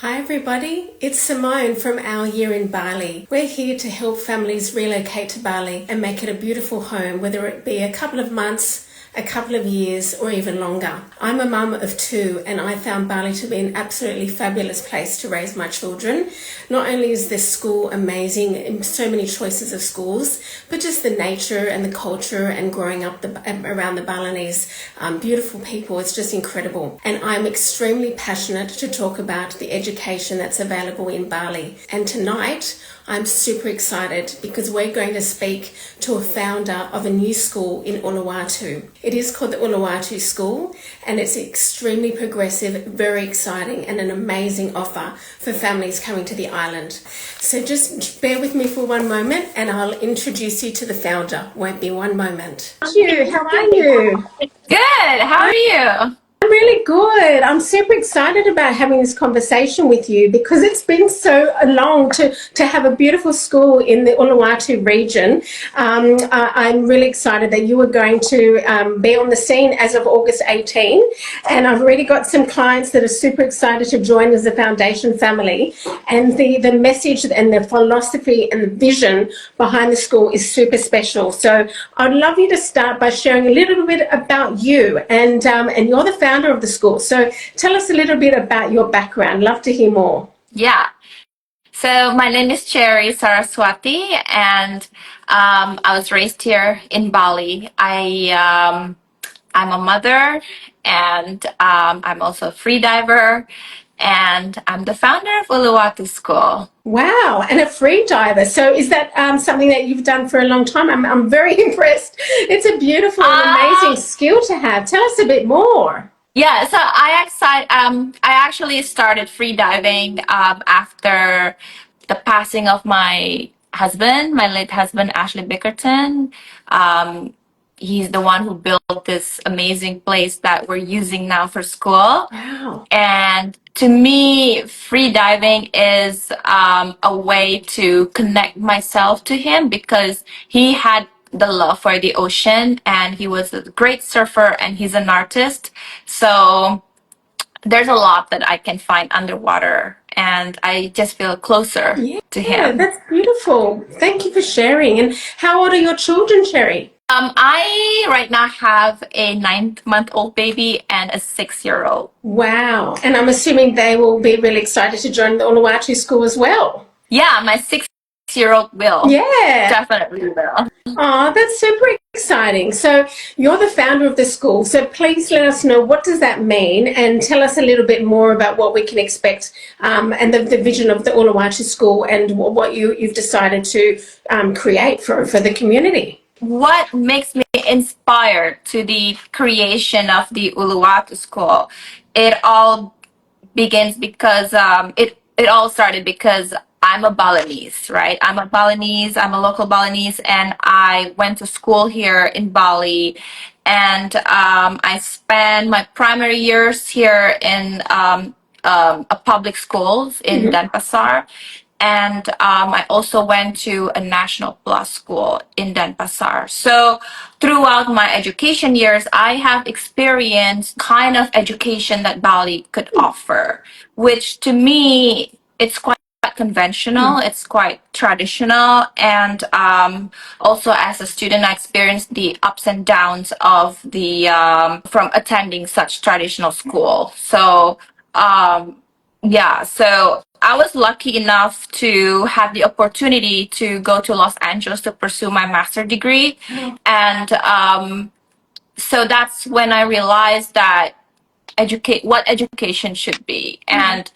Hi everybody, it's Simone from Our Year in Bali. We're here to help families relocate to Bali and make it a beautiful home, whether it be a couple of months, a couple of years, or even longer. I'm a mum of two and I found Bali to be an absolutely fabulous place to raise my children. Not only is this school amazing in so many choices of schools, but just the nature and the culture and growing up around the Balinese beautiful people, it's just incredible. And I'm extremely passionate to talk about the education that's available in Bali. And tonight, I'm super excited because we're going to speak to a founder of a new school in Uluwatu. It is called the Uluwatu School and it's extremely progressive, very exciting and an amazing offer for families coming to the island. So just bear with me for one moment and I'll introduce you to the founder. Won't be one moment. How are you? Good. How are you? I'm really good. I'm super excited about having this conversation with you because it's been so long to have a beautiful school in the Uluwatu region. I'm really excited that you are going to be on the scene as of August 18, and I've already got some clients that are super excited to join as a foundation family. And the message and the philosophy and the vision behind the school is super special. So I'd love you to start by sharing a little bit about you, and you're the founder of the school. So tell us a little bit about your background. Love to hear more. Yeah. So my name is Cherry Saraswati, and I was raised here in Bali. I'm a mother, and I'm also a free diver, and I'm the founder of Uluwatu School. Wow, and a free diver. So is that something that you've done for a long time? I'm very impressed. It's a beautiful and amazing skill to have. Tell us a bit more. Yeah, so I actually started free diving after the passing of my husband, my late husband, Ashley Bickerton. Um, he's the one who built this amazing place that we're using now for school. Wow. And to me, free diving is a way to connect myself to him because he had the love for the ocean and he was a great surfer and he's an artist. So there's a lot that I can find underwater and I just feel closer to Yeah, him. that's beautiful. Thank you for sharing. And how old are your children, Cherry? I right now have a 9-month-old baby and a 6-year-old. Wow. And I'm assuming they will be really excited to join the Uluwatu school as well. Yeah, my 6-year-old will. Yeah. Definitely will. Oh, that's super exciting. So you're the founder of the school. So please let us know, what does that mean, and tell us a little bit more about what we can expect and the vision of the Uluwatu school and what you've decided to create for the community. What makes me inspired to the creation of the Uluwatu School? It all begins because it all started because I'm a Balinese, right? I'm a Balinese, I'm a local Balinese, and I went to school here in Bali. And I spent my primary years here in a public schools in Denpasar. And I also went to a national plus school in Denpasar. So throughout my education years, I have experienced kind of education that Bali could offer, which to me, it's quite conventional, it's quite traditional. And also as a student, I experienced the ups and downs of the from attending such traditional school. So so I was lucky enough to have the opportunity to go to Los Angeles to pursue my master's degree. And so that's when I realized that what education should be and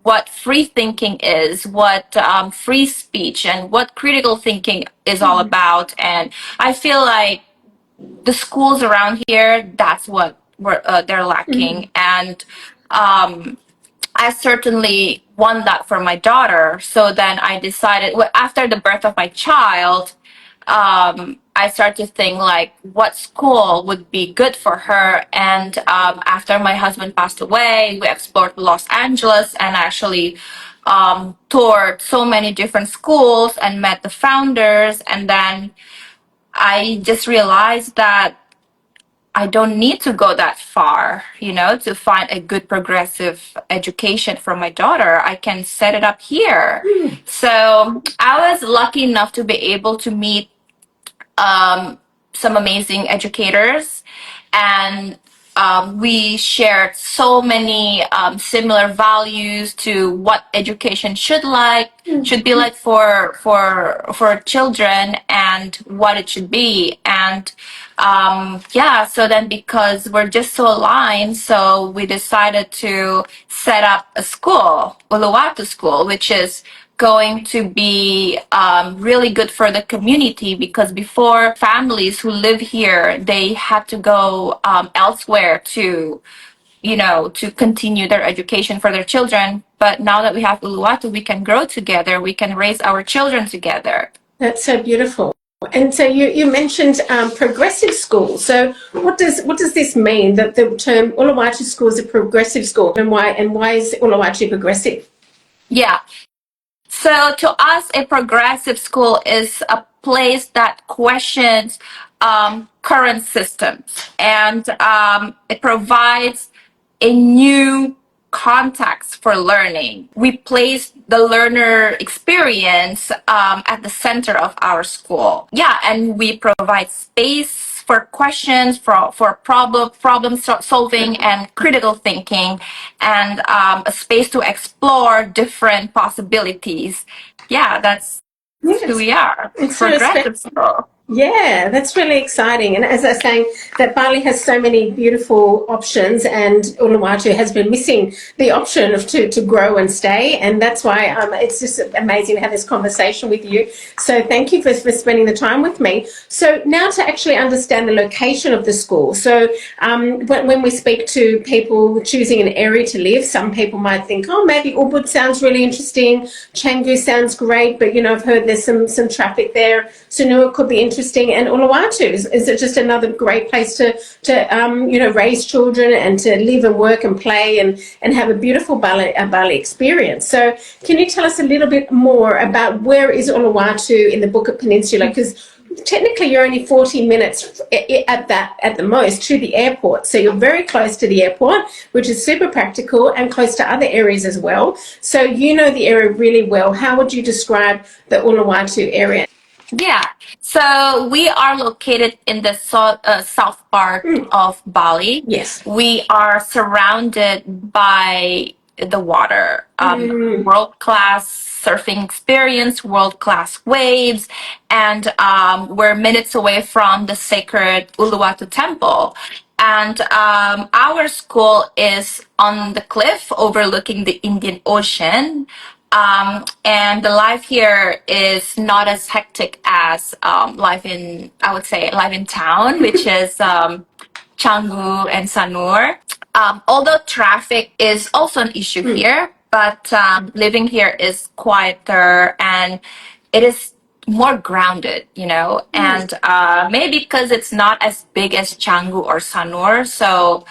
what free thinking is, what free speech and what critical thinking is all about. And I feel like the schools around here, that's what they're lacking. And I certainly want that for my daughter. So then I decided, well, after the birth of my child, I started to think like what school would be good for her. And after my husband passed away, we explored Los Angeles and actually toured so many different schools and met the founders. And then I just realized that I don't need to go that far, to find a good progressive education for my daughter. I can set it up here. So I was lucky enough to be able to meet some amazing educators, and we shared so many similar values to what education should be like for children, and what it should be. And yeah, so then because we're just so aligned, so we decided to set up a school, Uluwatu School, which is going to be really good for the community, because before, families who live here, they had to go elsewhere to continue their education for their children. But now that we have Uluwatu, we can grow together, we can raise our children together. That's so beautiful. And so you mentioned progressive school. So what does this mean, that the term Uluwatu School is a progressive school, and why is Uluwatu progressive? Yeah. So to us, a progressive school is a place that questions current systems, and it provides a new context for learning. We place the learner experience at the center of our school. Yeah, and we provide space for questions, for problem solving and critical thinking, and a space to explore different possibilities. Yeah, that's who we are. It's so Progressive school. Yeah, that's really exciting. And as I was saying, that Bali has so many beautiful options, and Uluwatu has been missing the option of to grow and stay. And that's why it's just amazing to have this conversation with you. So thank you for spending the time with me. So now to actually understand the location of the school. So when we speak to people choosing an area to live, some people might think, oh, maybe Ubud sounds really interesting. Canggu sounds great, but I've heard there's some traffic there. Sanua could be interesting, and Uluwatu is it just another great place to raise children and to live and work and play and have a beautiful Bali experience. So can you tell us a little bit more about where is Uluwatu in the Bukit Peninsula? Because technically you're only 40 minutes at the most to the airport, so you're very close to the airport, which is super practical, and close to other areas as well. So you know the area really well. How would you describe the Uluwatu area? Yeah, so we are located in the south part of Bali. Yes. We are surrounded by the water, world-class surfing experience, world-class waves, and we're minutes away from the sacred Uluwatu temple. And our school is on the cliff overlooking the Indian Ocean. And the life here is not as hectic as life in town, which is Canggu and Sanur. Although traffic is also an issue here, but living here is quieter, and it is more grounded. And maybe because it's not as big as Canggu or Sanur, so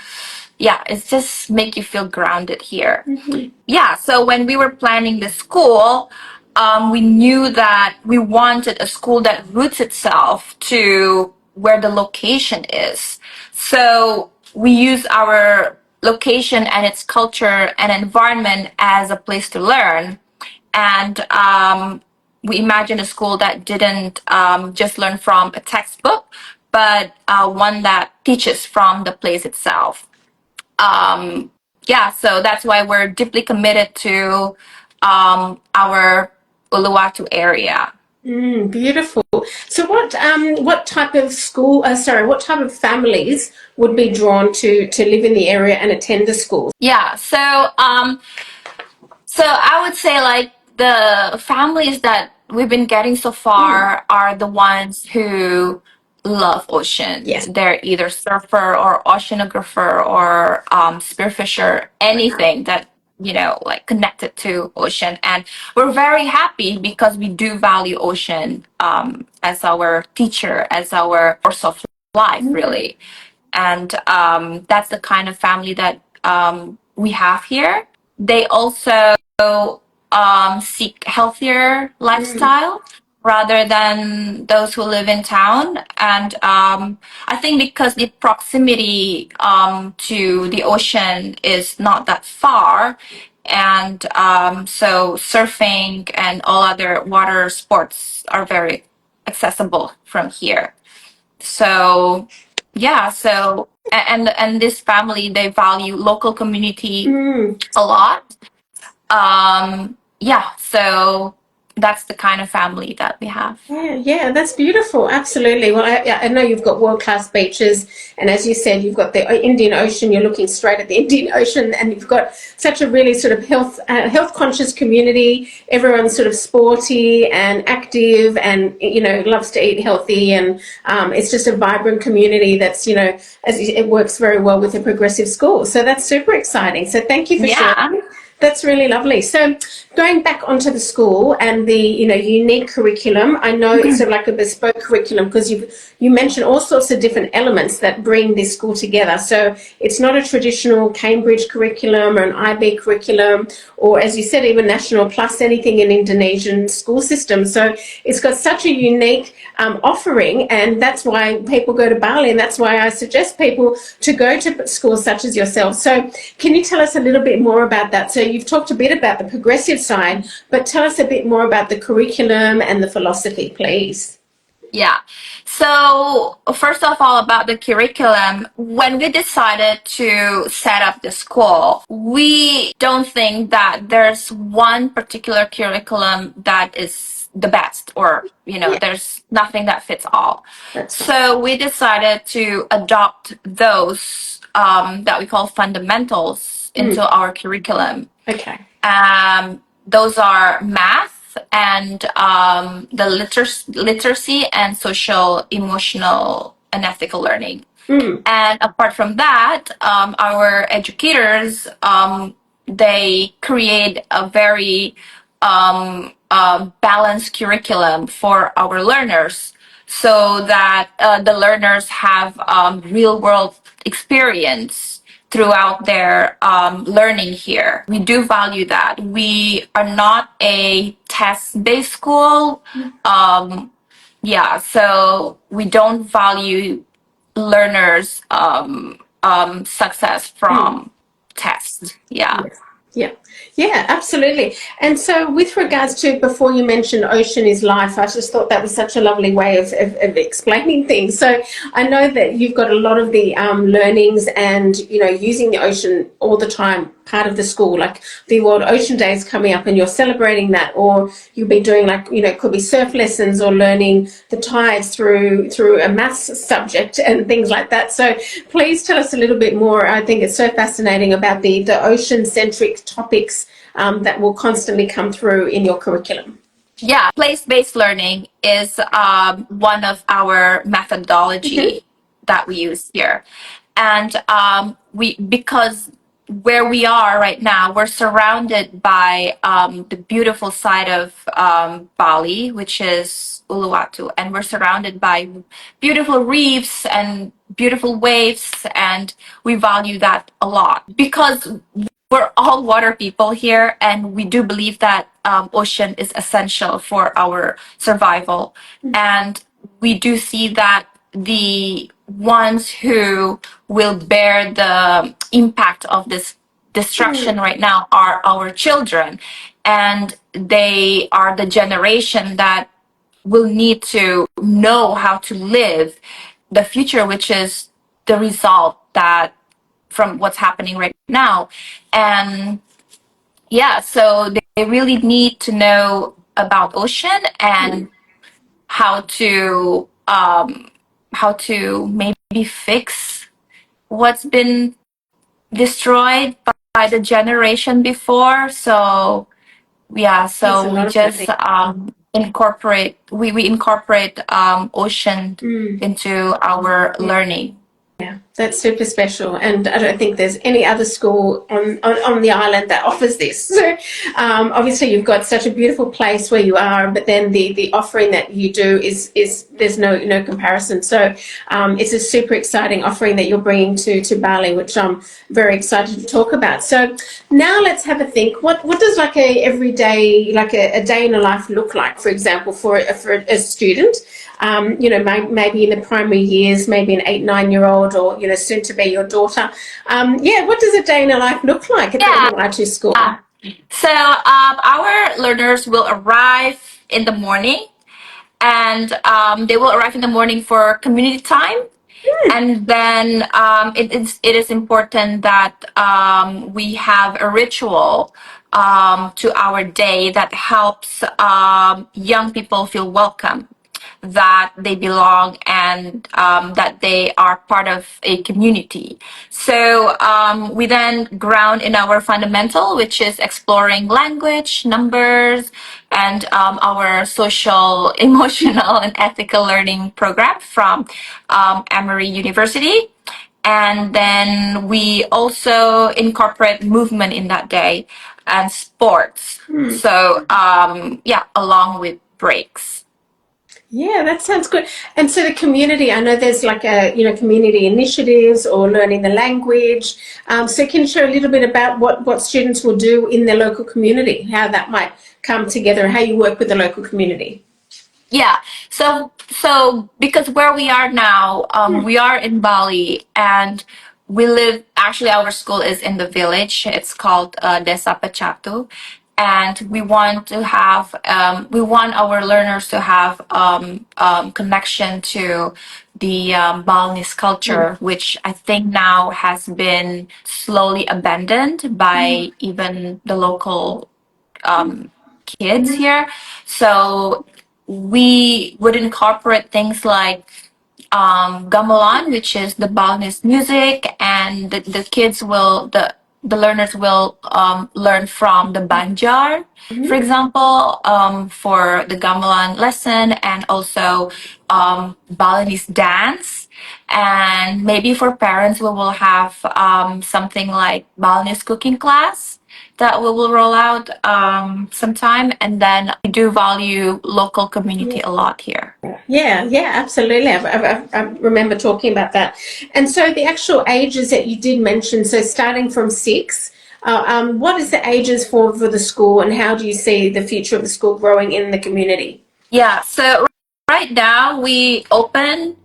yeah, it's just make you feel grounded here. Yeah, so when we were planning the school, we knew that we wanted a school that roots itself to where the location is. So we use our location and its culture and environment as a place to learn. And we imagined a school that didn't just learn from a textbook, but one that teaches from the place itself. Yeah, so that's why we're deeply committed to our Uluwatu area. Beautiful. So what type of school? What type of families would be drawn to live in the area and attend the school? Yeah, so I would say like the families that we've been getting so far are the ones who love ocean. Yes. They're either surfer or oceanographer or spearfisher, anything that like connected to ocean. And we're very happy because we do value ocean as our teacher, as our source of life, really. And that's the kind of family that we have here. They also seek healthier lifestyle. rather than those who live in town. And I think because the proximity to the ocean is not that far, and so surfing and all other water sports are very accessible from here. So yeah, so and this family, they value local community a lot. Yeah, so that's the kind of family that we have. Yeah, that's beautiful. Absolutely. Well, I know you've got world-class beaches, and as you said, you've got the Indian Ocean. You're looking straight at the Indian Ocean, and you've got such a really sort of health conscious community. Everyone's sort of sporty and active, and loves to eat healthy, and it's just a vibrant community that's it works very well with a progressive school. So that's super exciting. So thank you for Yeah. sharing. That's really lovely. So going back onto the school and the unique curriculum, I know it's sort of like a bespoke curriculum because you mentioned all sorts of different elements that bring this school together. So it's not a traditional Cambridge curriculum or an IB curriculum, or as you said, even national plus anything in Indonesian school system. So it's got such a unique offering, and that's why people go to Bali, and that's why I suggest people to go to schools such as yourself. So can you tell us a little bit more about that? So you've talked a bit about the progressive side, but tell us a bit more about the curriculum and the philosophy, please. Yeah. So first of all, about the curriculum, when we decided to set up the school, we don't think that there's one particular curriculum that is the best, or there's nothing that fits all. So we decided to adopt those that we call fundamentals into our curriculum. Okay. Those are math and the literacy and social, emotional, and ethical learning. And apart from that, our educators, they create a very balanced curriculum for our learners, so that the learners have real world experience throughout their learning here. We do value that. We are not a test-based school. So we don't value learners' success from tests. Yeah. Yeah, yeah, absolutely. And so, with regards to before you mentioned ocean is life, I just thought that was such a lovely way of explaining things. So, I know that you've got a lot of the learnings and using the ocean all the time, part of the school, like the World Ocean Day is coming up, and you're celebrating that, or you'll be doing could be surf lessons or learning the tides through a maths subject and things like that. So, please tell us a little bit more. I think it's so fascinating about the ocean centric topics that will constantly come through in your curriculum. Yeah, place-based learning is one of our methodology that we use here, and because where we are right now, we're surrounded by the beautiful side of Bali, which is Uluwatu, and we're surrounded by beautiful reefs and beautiful waves, and we value that a lot because we're all water people here, and we do believe that ocean is essential for our survival. And we do see that the ones who will bear the impact of this destruction right now are our children, and they are the generation that will need to know how to live the future, which is the result that from what's happening right now. And yeah, so they really need to know about ocean and how to maybe fix what's been destroyed by the generation before. So yeah, so we just incorporate ocean into our learning. Yeah, that's super special, and I don't think there's any other school on the island that offers this. So, obviously, you've got such a beautiful place where you are, but then the offering that you do is there's no comparison. So, it's a super exciting offering that you're bringing to Bali, which I'm very excited to talk about. So, now let's have a think. What does like a everyday, like a day in a life look like? For example, for a student. Maybe in the primary years, maybe an 8, 9-year-old, or soon to be your daughter. What does a day in a life look like at the Yeah. Uluwatu School? So our learners will arrive in the morning, and they will arrive in the morning for community time. And then it is important that we have a ritual to our day that helps young people feel welcome, that they belong, and that they are part of a community. So we then ground in our fundamental, which is exploring language, numbers, and our social, emotional, and ethical learning program from Emory University. And then we also incorporate movement in that day and sports. So along with breaks. Yeah, that sounds good. And so the community, I know there's like community initiatives or learning the language. So can you share a little bit about what students will do in their local community, how that might come together, how you work with the local community? Yeah. So because where we are now, we are in Bali, and we live. Actually, our school is in the village. It's called Desa Pecatu, and we want our learners to have connection to the Balinese culture, which I think now has been slowly abandoned by even the local kids here. So we would incorporate things like gamelan, which is the Balinese music, and the learners will learn from the banjar, for example, for the gamelan lesson, and also Balinese dance. And maybe for parents, we will have something like Balinese cooking class that we will roll out sometime. And then we do value local community a lot here. Yeah, absolutely. I remember talking about that. And so the actual ages that you did mention, so starting from 6, what is the ages for the school, and how do you see the future of the school growing in the community? Yeah, so right now we open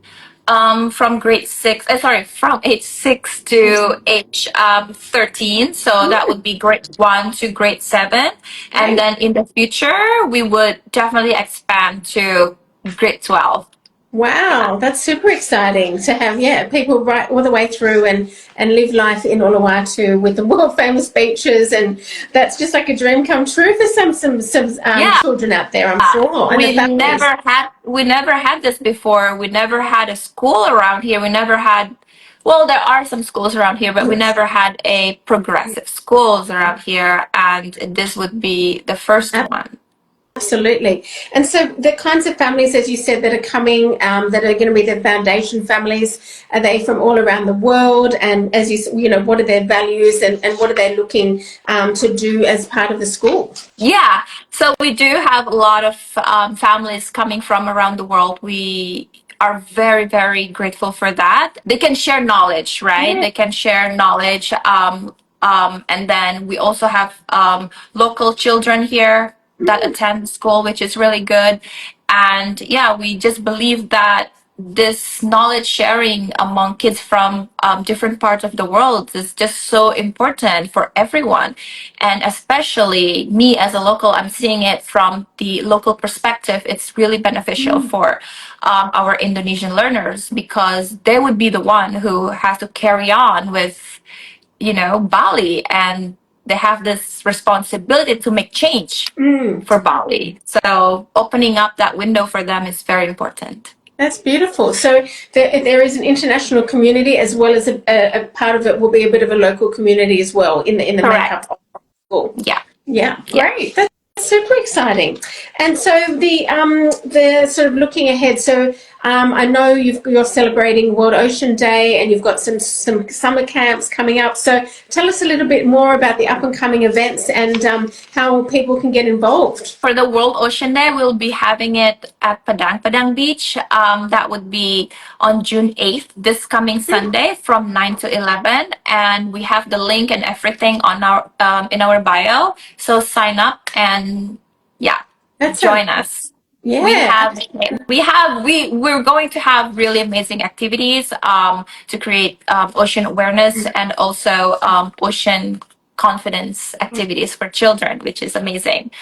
from grade 6, from age 6 to age 13. So that would be grade 1 to grade 7. And Great. then in the future, we would definitely expand to grade 12. Wow, that's super exciting to have, people right all the way through and live life in Uluwatu with the world famous beaches, and that's just like a dream come true for some children out there, I'm sure, and the families. We never had this before. We never had a school around here. We never had, well, there are some schools around here, but we never had a progressive schools around here, and this would be the first one. Absolutely. And so the kinds of families, as you said, that are coming, that are going to be the foundation families, are they from all around the world? And as what are their values, and what are they looking to do as part of the school? Yeah, so we do have a lot of families coming from around the world. We are very, very grateful for that. They can share knowledge, right? Yeah. They can share knowledge. And then we also have local children here that attend school, which is really good. And yeah, we just believe that this knowledge sharing among kids from different parts of the world is just so important for everyone. And especially me as a local, I'm seeing it from the local perspective. It's really beneficial for our Indonesian learners, because they would be the one who has to carry on with, Bali, and they have this responsibility to make change for Bali. So opening up that window for them is very important. That's beautiful. So there is an international community, as well as a part of it will be a bit of a local community as well in the Correct. makeup of the school. Yeah. Yeah, great. That's super exciting. And so the sort of looking ahead. So I know you're celebrating World Ocean Day and you've got some summer camps coming up. So tell us a little bit more about the up and coming events and how people can get involved. For the World Ocean Day, we'll be having it at Padang Beach. That would be on June 8th, this coming Sunday from 9 to 11. And we have the link and everything on our in our bio. So sign up and join us. Yeah. We're going to have really amazing activities to create ocean awareness and also ocean confidence activities for children, which is amazing.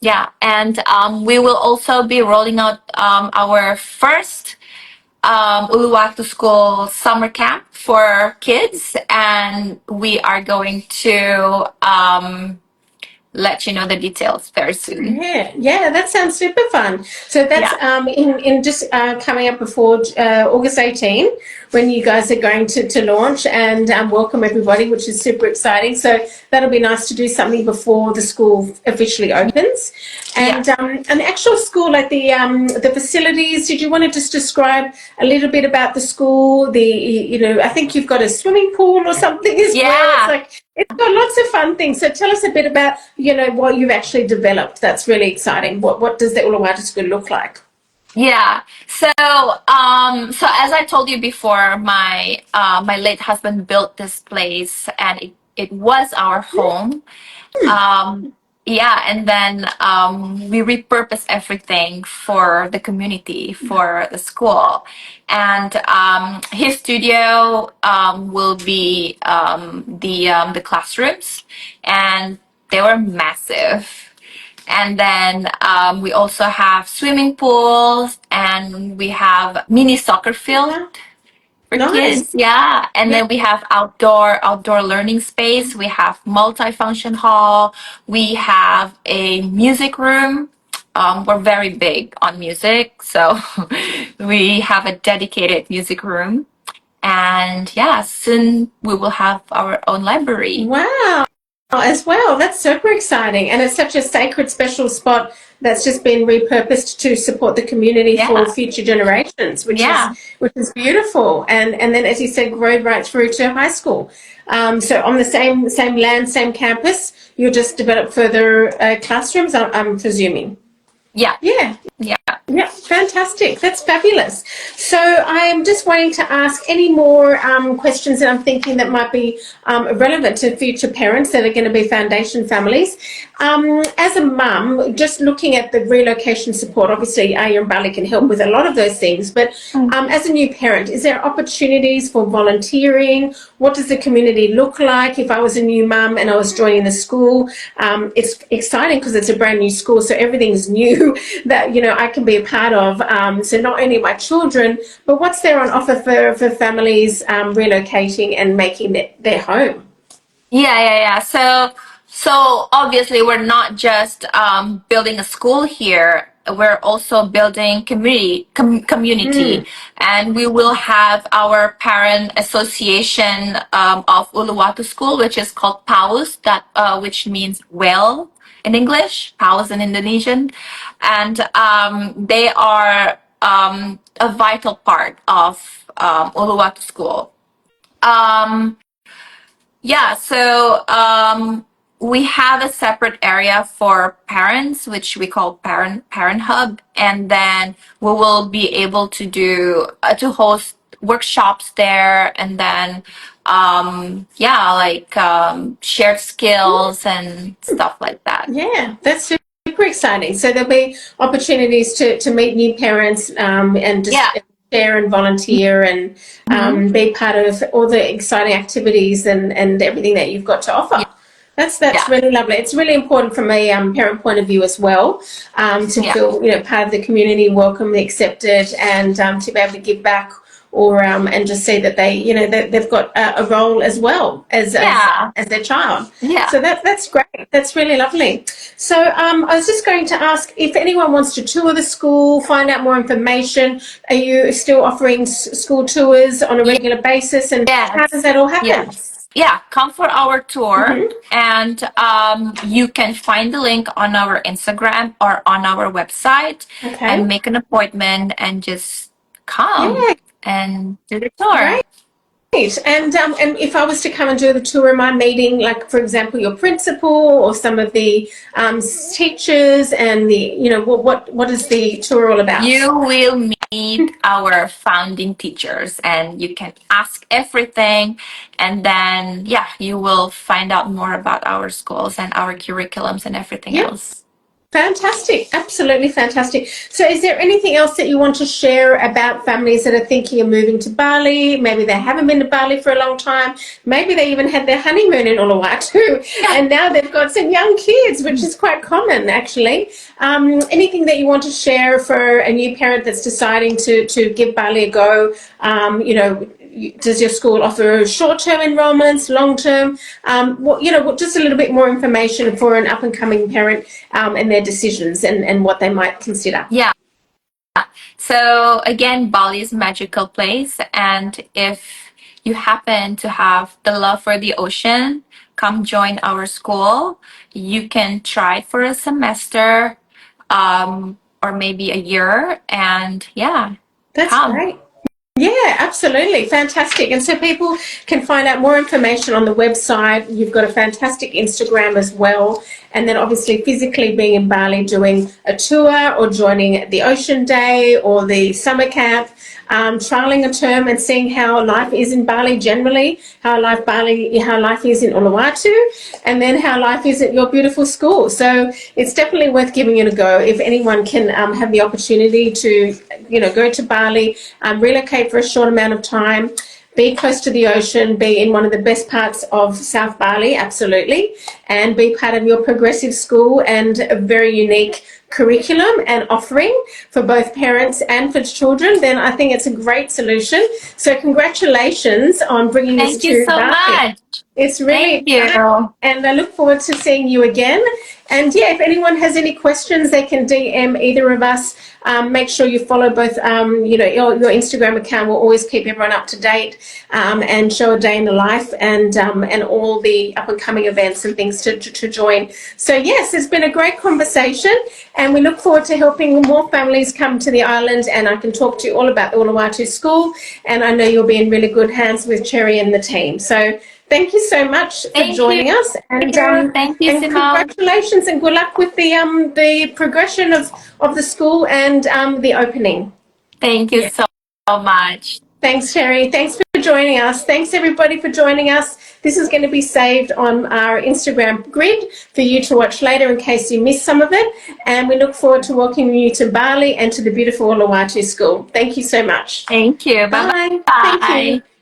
Yeah, and we will also be rolling out our first Uluwatu School summer camp for kids, and we are going to let you know the details very soon. Yeah, that sounds super fun. So that's in just coming up before August 18, when you guys are going to launch and welcome everybody, which is super exciting. So that'll be nice to do something before the school officially opens. And an actual school, like the facilities. Did you want to just describe a little bit about the school? I think you've got a swimming pool or something as well. It's got lots of fun things. So tell us a bit about, what you've actually developed. That's really exciting. What does the Uluwatu School look like? Yeah. So as I told you before, my late husband built this place, and it was our home. And then we repurposed everything for the community, for the school. And his studio will be the classrooms, and they were massive. And then we also have swimming pools, and we have mini soccer field for kids. Yeah. And then we have outdoor learning space. We have multifunction hall. We have a music room. We're very big on music, so we have a dedicated music room. And soon we will have our own library. Wow. As well, that's super exciting, and it's such a sacred, special spot that's just been repurposed to support the community for future generations, which is beautiful. And then, as you said, grow right through to high school. So on the same land, same campus, you'll just develop further classrooms, I'm presuming. Yeah, fantastic. That's fabulous. So I'm just waiting to ask any more questions that I'm thinking that might be relevant to future parents that are going to be foundation families. As a mum, just looking at the relocation support, obviously Aya and Bali can help with a lot of those things, but as a new parent, is there opportunities for volunteering? What does the community look like? If I was a new mum and I was joining the school, it's exciting because it's a brand new school, so everything's new that I can be a part of. So not only my children, but what's there on offer for families relocating and making it their home? So obviously we're not just building a school here. We're also building community, and we will have our parent association of Uluwatu School, which is called PAUS, which means well in English, PAUS in Indonesian, and they are a vital part of Uluwatu School. So we have a separate area for parents, which we call parent hub, and then we will be able to do to host workshops there, and then shared skills and stuff like that. Yeah, that's super exciting. So there'll be opportunities to meet new parents and just share and volunteer and be part of all the exciting activities and everything that you've got to offer. That's really lovely. It's really important from a parent point of view as well, to feel part of the community, welcome, accepted, and to be able to give back or and just see that they've got a role as well as their child. So that's great. That's really lovely. So I was just going to ask if anyone wants to tour the school, find out more information. Are you still offering school tours on a regular basis, and how does that all happen? Come for our tour, and you can find the link on our Instagram or on our website, and make an appointment and just come Yeah, and do the tour. great. And if I was to come and do the tour, am I meeting, like, for example, your principal or some of the teachers and the, what is the tour all about? You will meet our founding teachers and you can ask everything. And then, yeah, you will find out more about our schools and our curriculums and everything Yep. else. Fantastic. Absolutely fantastic. So is there anything else that you want to share about families that are thinking of moving to Bali? Maybe they haven't been to Bali for a long time. Maybe they even had their honeymoon in Uluwatu and now they've got some young kids, which is quite common actually. Anything that you want to share for a new parent that's deciding to give Bali a go? Does your school offer short-term enrollments, long-term? Just a little bit more information for an up-and-coming parent and their decisions and what they might consider. Yeah. So again, Bali is a magical place, and if you happen to have the love for the ocean, come join our school. You can try for a semester, or maybe a year, and yeah, That's come. great. Yeah, absolutely. Fantastic. And so people can find out more information on the website. You've got a fantastic Instagram as well. And then obviously physically being in Bali, doing a tour or joining the Ocean Day or the summer camp, trialing a term and seeing how life is in Bali generally, how life is in Uluwatu, and then how life is at your beautiful school. So it's definitely worth giving it a go. If anyone can have the opportunity to, go to Bali, relocate for a short amount of time, be close to the ocean, be in one of the best parts of South Bali, absolutely, and be part of your progressive school and a very unique curriculum and offering for both parents and for children, then I think it's a great solution. So congratulations on bringing this Thank you to so Bali. much. It's really Thank you. exciting, and I look forward to seeing you again. And yeah, if anyone has any questions, they can DM either of us. Make sure you follow both. Your Instagram account will always keep everyone up to date and show a day in the life and all the up and coming events and things to join. So yes, it's been a great conversation, and we look forward to helping more families come to the island. And I can talk to you all about the Uluwatu School, and I know you'll be in really good hands with Cherry and the team. So thank you so much for Thank joining us, and Thank you, Simone. congratulations and good luck with the progression of the school and the opening. Thank you Yeah. so much. Thanks, Sherry. Thanks for joining us. Thanks, everybody, for joining us. This is going to be saved on our Instagram grid for you to watch later in case you missed some of it. And we look forward to welcoming you to Bali and to the beautiful Uluwatu School. Thank you so much. Thank you. Bye Bye. bye. Thank you.